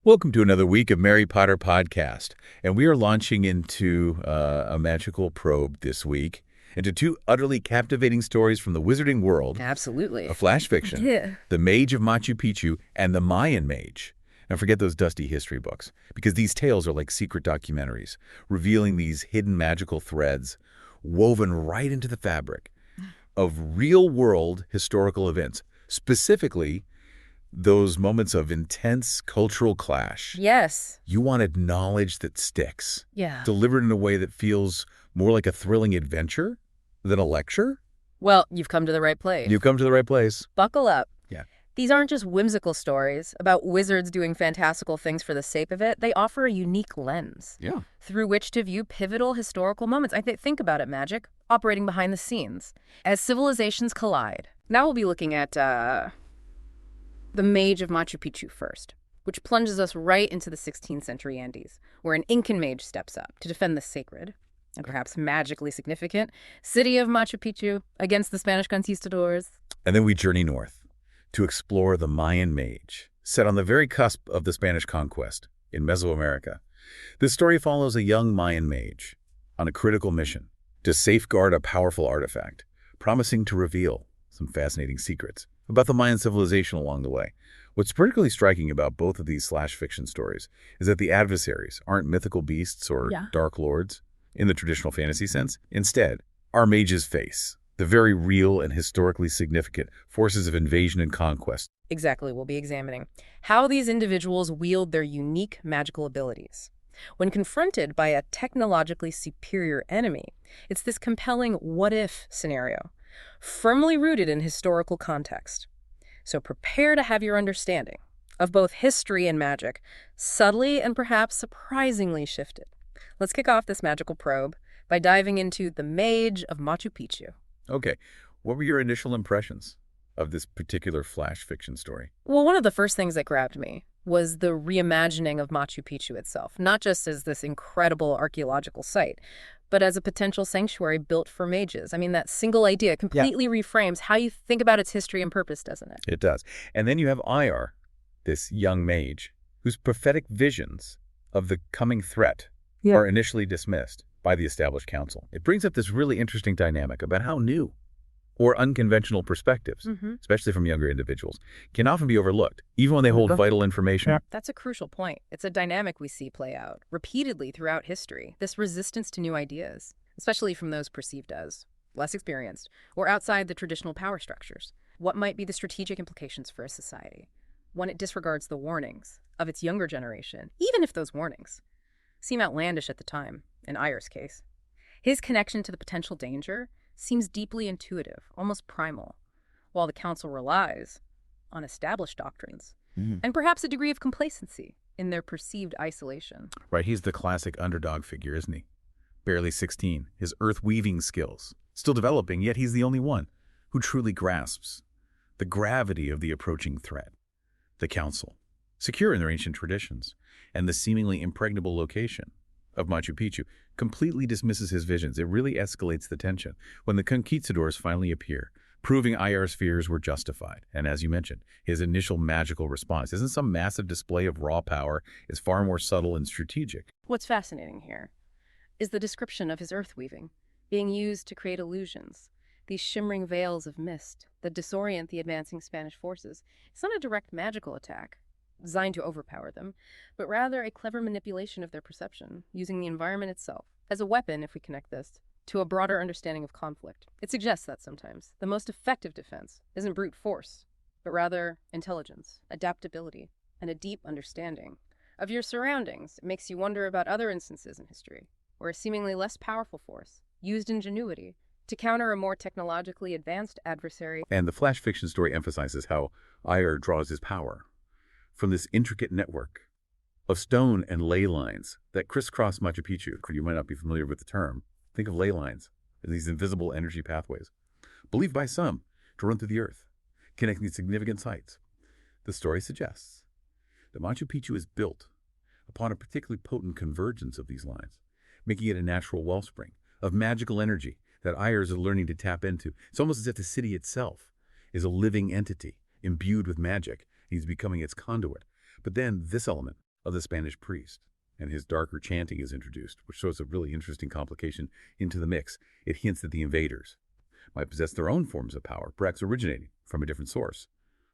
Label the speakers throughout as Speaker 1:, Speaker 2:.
Speaker 1: Welcome to another week of Mary Potter Podcast, and we are launching into a magical probe this week into two utterly captivating stories from the wizarding world
Speaker 2: Absolutely.
Speaker 1: of flash fiction,
Speaker 2: Yeah.
Speaker 1: The Mage of Machu Picchu and the Mayan Mage. Now forget those dusty history books, because these tales are like secret documentaries, revealing these hidden magical threads woven right into the fabric of real-world historical events, specifically those moments of intense cultural clash.
Speaker 2: Yes.
Speaker 1: You wanted knowledge that sticks,
Speaker 2: Yeah.
Speaker 1: delivered in a way that feels more like a thrilling adventure than a lecture.
Speaker 2: Well, you've come to the right place.
Speaker 1: You've come to the right place.
Speaker 2: Buckle up.
Speaker 1: Yeah.
Speaker 2: These aren't just whimsical stories about wizards doing fantastical things for the sake of it. They offer a unique lens
Speaker 1: Yeah.
Speaker 2: through which to view pivotal historical moments. Think about it, magic, operating behind the scenes as civilizations collide. Now we'll be looking at the Mage of Machu Picchu first, which plunges us right into the 16th century Andes, where an Incan mage steps up to defend the sacred, and perhaps magically significant, city of Machu Picchu against the Spanish conquistadors.
Speaker 1: And then we journey north to explore the Mayan Mage, set on the very cusp of the Spanish conquest in Mesoamerica. This story follows a young Mayan mage on a critical mission to safeguard a powerful artifact, promising to reveal some fascinating secrets about the Mayan civilization along the way. What's particularly striking about both of these slash fiction stories is that the adversaries aren't mythical beasts or dark lords in the traditional fantasy sense. Instead, our mages face the very real and historically significant forces of invasion and conquest.
Speaker 2: Exactly, we'll be examining how these individuals wield their unique magical abilities. When confronted by a technologically superior enemy, it's this compelling what-if scenario, firmly rooted in historical context. So prepare to have your understanding of both history and magic subtly and perhaps surprisingly shifted. Let's kick off this magical probe by diving into the Mage of Machu Picchu.
Speaker 1: Okay, what were your initial impressions of this particular flash fiction story?
Speaker 2: Well, one of the first things that grabbed me was the reimagining of Machu Picchu itself, not just as this incredible archaeological site, but as a potential sanctuary built for mages. I mean, that single idea completely reframes how you think about its history and purpose, doesn't it?
Speaker 1: It does. And then you have Ayar, this young mage, whose prophetic visions of the coming threat are initially dismissed by the established council. It brings up this really interesting dynamic about how new or unconventional perspectives, especially from younger individuals, can often be overlooked, even when they hold vital information.
Speaker 2: That's a crucial point. It's a dynamic we see play out repeatedly throughout history, this resistance to new ideas, especially from those perceived as less experienced or outside the traditional power structures. What might be the strategic implications for a society when it disregards the warnings of its younger generation, even if those warnings seem outlandish at the time, in Ayar's case? His connection to the potential danger seems deeply intuitive, almost primal, while the council relies on established doctrines and perhaps a degree of complacency in their perceived isolation.
Speaker 1: Right, he's the classic underdog figure, isn't he? Barely 16, his earth-weaving skills still developing, yet he's the only one who truly grasps the gravity of the approaching threat. The council, secure in their ancient traditions, and the seemingly impregnable location of Machu Picchu, completely dismisses his visions. It really escalates the tension when the Conquistadors finally appear, proving Ayar's fears were justified. And as you mentioned, his initial magical response isn't some massive display of raw power, it's far more subtle and strategic.
Speaker 2: What's fascinating here is the description of his earth weaving being used to create illusions, these shimmering veils of mist that disorient the advancing Spanish forces. It's not a direct magical attack designed to overpower them, but rather a clever manipulation of their perception, using the environment itself as a weapon, if we connect this to a broader understanding of conflict. It suggests that sometimes the most effective defense isn't brute force, but rather intelligence, adaptability, and a deep understanding of your surroundings. It makes you wonder about other instances in history where a seemingly less powerful force used ingenuity to counter a more technologically advanced adversary.
Speaker 1: And the flash fiction story emphasizes how Ayar draws his power from this intricate network of stone and ley lines that crisscross Machu Picchu. You might not be familiar with the term. Think of ley lines as these invisible energy pathways, believed by some to run through the earth, connecting significant sites. The story suggests that Machu Picchu is built upon a particularly potent convergence of these lines, making it a natural wellspring of magical energy that Ayers is learning to tap into. It's almost as if the city itself is a living entity imbued with magic. He's becoming its conduit. But then this element of the Spanish priest, and his darker chanting is introduced, which throws a really interesting complication into the mix. It hints that the invaders might possess their own forms of power, perhaps originating from a different source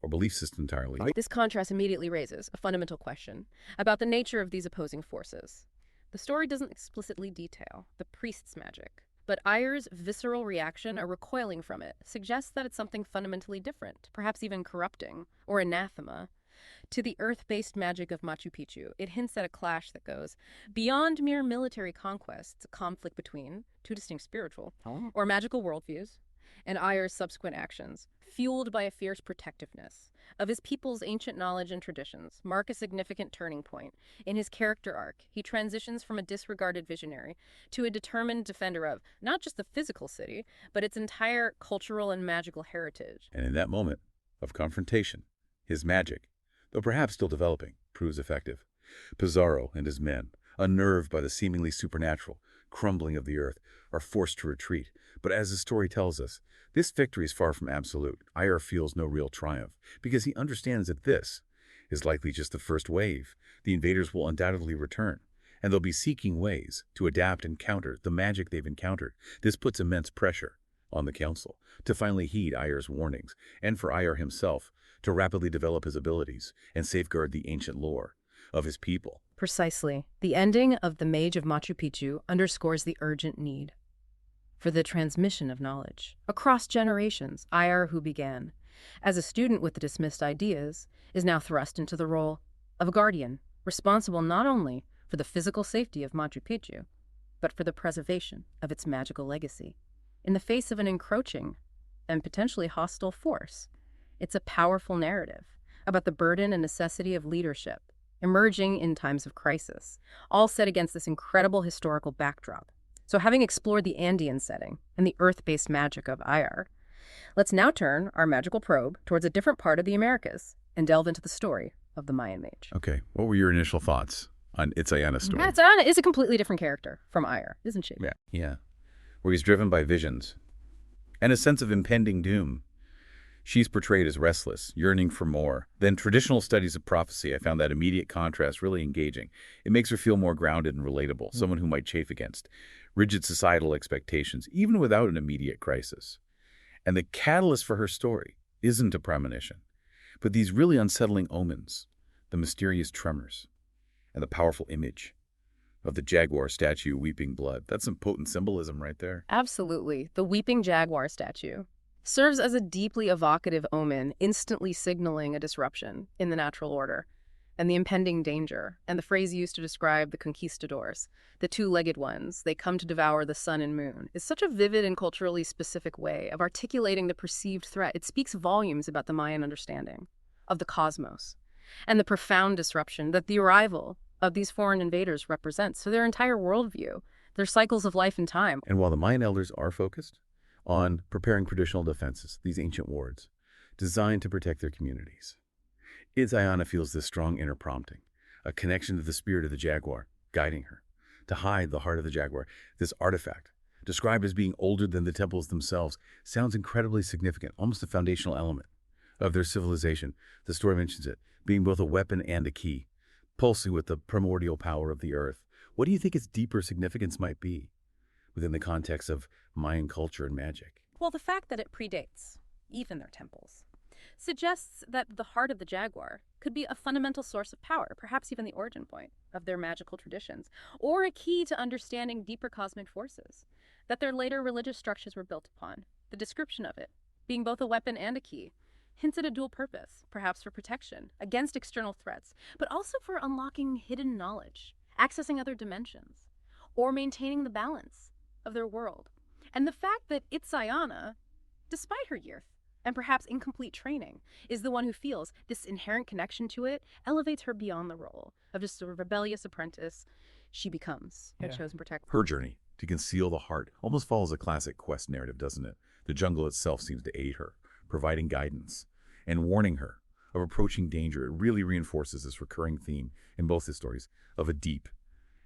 Speaker 1: or belief system entirely.
Speaker 2: This contrast immediately raises a fundamental question about the nature of these opposing forces. The story doesn't explicitly detail the priest's magic, but Ayar's visceral reaction or recoiling from it suggests that it's something fundamentally different, perhaps even corrupting, or anathema. To the earth-based magic of Machu Picchu, it hints at a clash that goes beyond mere military conquest, a conflict between two distinct spiritual or magical worldviews, and Ayar's subsequent actions, fueled by a fierce protectiveness of his people's ancient knowledge and traditions, mark a significant turning point. In his character arc, he transitions from a disregarded visionary to a determined defender of not just the physical city, but its entire cultural and magical heritage.
Speaker 1: And in that moment of confrontation, his magic, though perhaps still developing, proves effective. Pizarro and his men, unnerved by the seemingly supernatural crumbling of the earth, are forced to retreat. But as the story tells us, this victory is far from absolute. Ayar feels no real triumph, because he understands that this is likely just the first wave. The invaders will undoubtedly return, and they'll be seeking ways to adapt and counter the magic they've encountered. This puts immense pressure on the council to finally heed Ayar's warnings, and for Ayar himself to rapidly develop his abilities and safeguard the ancient lore of his people.
Speaker 2: Precisely. The ending of the Mage of Machu Picchu underscores the urgent need for the transmission of knowledge across generations. Ayar, who began as a student with the dismissed ideas, is now thrust into the role of a guardian, responsible not only for the physical safety of Machu Picchu, but for the preservation of its magical legacy. In the face of an encroaching and potentially hostile force, it's a powerful narrative about the burden and necessity of leadership emerging in times of crisis, all set against this incredible historical backdrop. So having explored the Andean setting and the earth-based magic of Ayar, let's now turn our magical probe towards a different part of the Americas and delve into the story of the Mayan Mage.
Speaker 1: Okay, what were your initial thoughts on Itzayana's story?
Speaker 2: Itzayana is a completely different character from Ayar, isn't she?
Speaker 1: Yeah. Where he's driven by visions and a sense of impending doom. She's portrayed as restless, yearning for more. Then traditional studies of prophecy, I found that immediate contrast really engaging. It makes her feel more grounded and relatable, someone who might chafe against rigid societal expectations, even without an immediate crisis. And the catalyst for her story isn't a premonition, but these really unsettling omens, the mysterious tremors, and the powerful image of the Jaguar statue weeping blood. That's some potent symbolism right there.
Speaker 2: Absolutely. The weeping Jaguar statue serves as a deeply evocative omen, instantly signaling a disruption in the natural order and the impending danger. And the phrase used to describe the Conquistadors, the two-legged ones, they come to devour the sun and moon, is such a vivid and culturally specific way of articulating the perceived threat. It speaks volumes about the Mayan understanding of the cosmos and the profound disruption that the arrival of these foreign invaders represents to their entire worldview, their cycles of life and time.
Speaker 1: And while the Mayan elders are focused on preparing traditional defenses, these ancient wards, designed to protect their communities, Itzayana feels this strong inner prompting, a connection to the spirit of the Jaguar, guiding her to hide the heart of the Jaguar. This artifact, described as being older than the temples themselves, sounds incredibly significant, almost a foundational element of their civilization. The story mentions it being both a weapon and a key, pulsing with the primordial power of the earth. What do you think its deeper significance might be within the context of Mayan culture and magic?
Speaker 2: Well, the fact that it predates even their temples suggests that the heart of the Jaguar could be a fundamental source of power, perhaps even the origin point of their magical traditions, or a key to understanding deeper cosmic forces that their later religious structures were built upon. The description of it, being both a weapon and a key, hints at a dual purpose, perhaps for protection against external threats, but also for unlocking hidden knowledge, accessing other dimensions, or maintaining the balance of their world. And the fact that Itzayana, despite her youth and perhaps incomplete training, is the one who feels this inherent connection to it elevates her beyond the role of just a rebellious apprentice she becomes her chosen protector.
Speaker 1: Her journey to conceal the heart almost follows a classic quest narrative, doesn't it? The jungle itself seems to aid her, providing guidance and warning her of approaching danger. It really reinforces this recurring theme in both his stories of a deep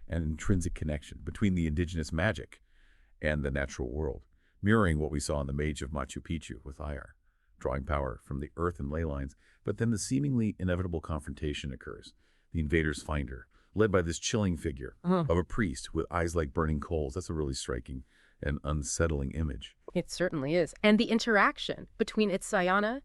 Speaker 1: and intrinsic connection between the indigenous magic and the natural world, mirroring what we saw in the Mage of Machu Picchu with Ayar, drawing power from the earth and ley lines. But then the seemingly inevitable confrontation occurs the invaders find her, led by this chilling figure of a priest with eyes like burning coals. That's a really striking and unsettling image.
Speaker 2: It certainly is. And the interaction between Itzayana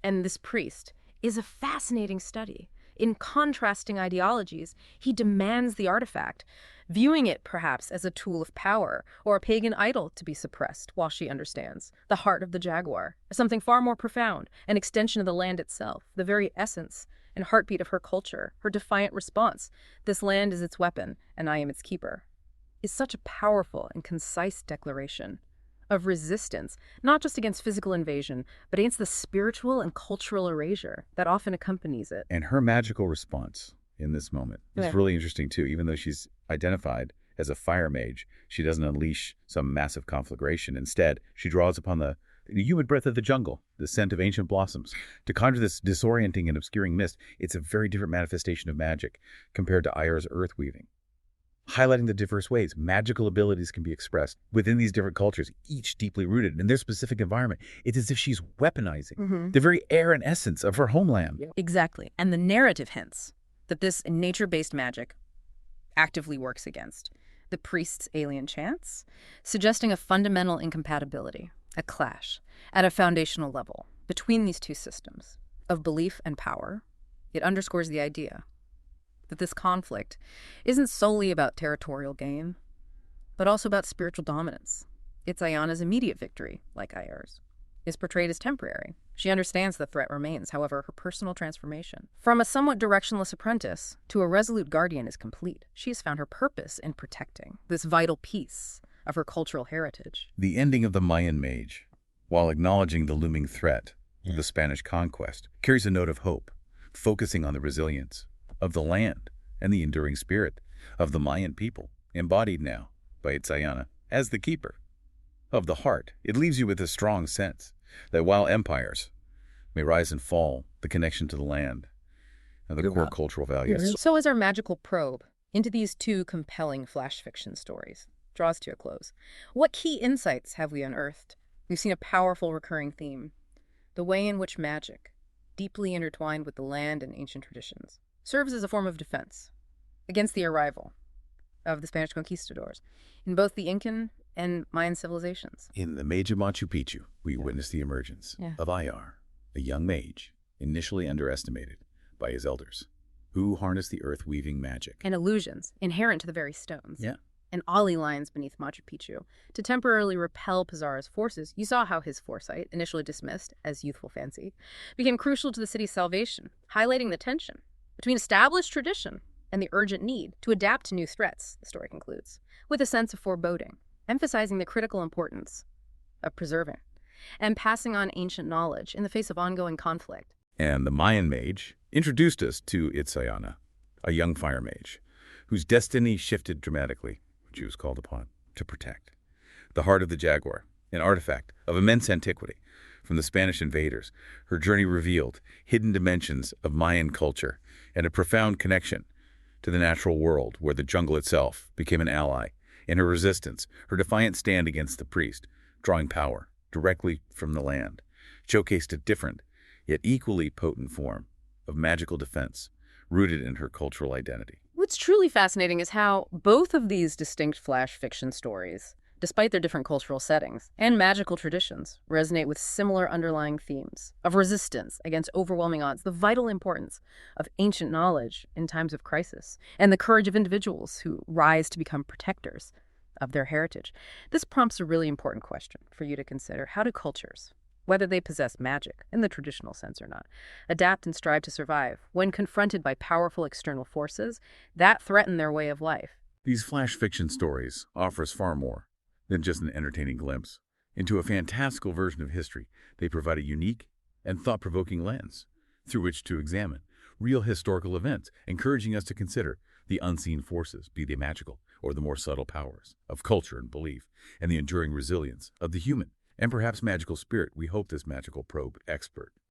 Speaker 2: and this priest is a fascinating study. In contrasting ideologies, he demands the artifact, viewing it perhaps as a tool of power or a pagan idol to be suppressed, while she understands the heart of the Jaguar as something far more profound, an extension of the land itself, the very essence and heartbeat of her culture, her defiant response. This land is its weapon, and I am its keeper, is such a powerful and concise declaration of resistance, not just against physical invasion, but against the spiritual and cultural erasure that often accompanies it.
Speaker 1: And her magical response in this moment is really interesting too. Even though she's identified as a fire mage, she doesn't unleash some massive conflagration. Instead, she draws upon the humid breath of the jungle, the scent of ancient blossoms. To conjure this disorienting and obscuring mist, it's a very different manifestation of magic compared to Ayar's earth weaving, highlighting the diverse ways magical abilities can be expressed within these different cultures, each deeply rooted in their specific environment. It's as if she's weaponizing the very air and essence of her homeland.
Speaker 2: Exactly. And the narrative hints that this nature-based magic actively works against the priest's alien chants, suggesting a fundamental incompatibility, a clash, at a foundational level between these two systems of belief and power. It underscores the idea that this conflict isn't solely about territorial gain, but also about spiritual dominance. Itzayana's immediate victory, like Ayar's, is portrayed as temporary. She understands the threat remains, however, her personal transformation from a somewhat directionless apprentice to a resolute guardian is complete. She has found her purpose in protecting this vital piece of her cultural heritage.
Speaker 1: The ending of the Mayan Mage, while acknowledging the looming threat of the Spanish conquest, carries a note of hope, focusing on the resilience of the land and the enduring spirit of the Mayan people, embodied now by Itzayana as the keeper of the heart. It leaves you with a strong sense that while empires may rise and fall, the connection to the land and the core cultural values.
Speaker 2: So as our magical probe into these two compelling flash fiction stories draws to a close, what key insights have we unearthed? We've seen a powerful recurring theme, the way in which magic, deeply intertwined with the land and ancient traditions, serves as a form of defense against the arrival of the Spanish conquistadors in both the Incan and Mayan civilizations.
Speaker 1: In the Mage of Machu Picchu, we witness the emergence of Ayar, a young mage initially underestimated by his elders, who harnessed the earth-weaving magic
Speaker 2: and illusions inherent to the very stones.
Speaker 1: Yeah.
Speaker 2: And ollie lines beneath Machu Picchu to temporarily repel Pizarro's forces. You saw how his foresight, initially dismissed as youthful fancy, became crucial to the city's salvation, highlighting the tension between established tradition and the urgent need to adapt to new threats, the story concludes, with a sense of foreboding, emphasizing the critical importance of preserving and passing on ancient knowledge in the face of ongoing conflict.
Speaker 1: And the Mayan mage introduced us to Itzayana, a young fire mage, whose destiny shifted dramatically when she was called upon to protect the heart of the Jaguar, an artifact of immense antiquity from the Spanish invaders. Her journey revealed hidden dimensions of Mayan culture and a profound connection to the natural world, where the jungle itself became an ally in her resistance. Her defiant stand against the priest, drawing power directly from the land, showcased a different yet equally potent form of magical defense rooted in her cultural identity.
Speaker 2: What's truly fascinating is how both of these distinct flash fiction stories, despite their different cultural settings and magical traditions, resonate with similar underlying themes of resistance against overwhelming odds, the vital importance of ancient knowledge in times of crisis, and the courage of individuals who rise to become protectors of their heritage. This prompts a really important question for you to consider. How do cultures, whether they possess magic in the traditional sense or not, adapt and strive to survive when confronted by powerful external forces that threaten their way of life?
Speaker 1: These flash fiction stories offer us far more than just an entertaining glimpse into a fantastical version of history. They provide a unique and thought-provoking lens through which to examine real historical events, encouraging us to consider the unseen forces, be they magical or the more subtle powers of culture and belief, and the enduring resilience of the human and perhaps magical spirit. We hope this magical probe expert